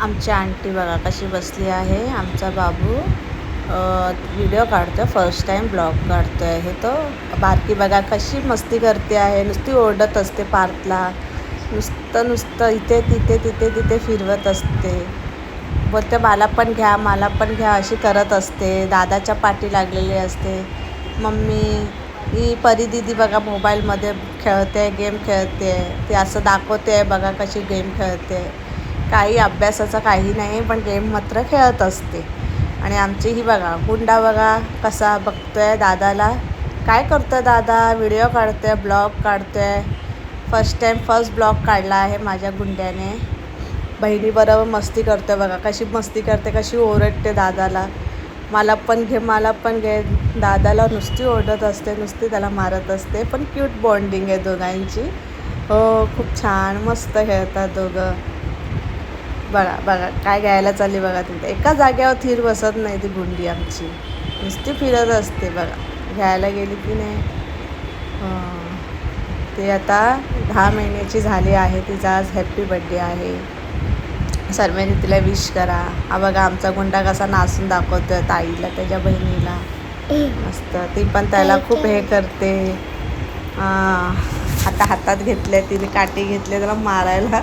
आमची आंटी बघा कशी बसली आहे. आमचा बाबू व्हिडिओ काढतो, फर्स्ट टाईम ब्लॉग काढतो आहे तो. बारकी बघा कशी मस्ती करते आहे, नुसती ओरडत असते पार्थला. नुसतं इथे तिथे फिरवत असते. बोलते मला पण घ्या अशी करत असते. दादाच्या पाठी लागलेली असते. मम्मी ही परी दिदी बघा मोबाईलमध्ये खेळते, गेम खेळते. ती असं दाखवते आहे बघा कशी गेम खेळते. काही अभ्यासाचं काही नाही, पण गेम मात्र खेळत असते. आणि आमची ही बघा गुंडा बघा कसा बघतोय दादाला. काय करतोय दादा? व्हिडिओ काढतोय, ब्लॉग काढतोय. फर्स्ट ब्लॉग काढला आहे माझ्या गुंड्याने. बहिणीबरोबर मस्ती करतोय बघा, कशी मस्ती करते, कशी ओरडते दादाला. मला पण घे. दादाला नुसती ओरडत असते, नुसती त्याला मारत असते. पण क्यूट बॉन्डिंग आहे दोघांची. हो, खूप छान मस्त खेळतात दोघं. बघा काय घ्यायला चालली बघा. तिथे एका जागेवर थीर बसत नाही ती गुंडी आमची, नुसती फिरत असते बघा. घ्यायला गेली की नाही. ते आता 10 महिन्याची झाली आहे. तिचा आज हॅप्पी बड्डे आहे. सर्वांनी तिला विश करा. हा बघा आमचा गुंडा कसा नाचून दाखवतोय ताईला, त्याच्या बहिणीला. मस्त ती पण त्याला खूप हे करते. आता हातात घेतले तिने, काठी घेतले त्याला मारायला.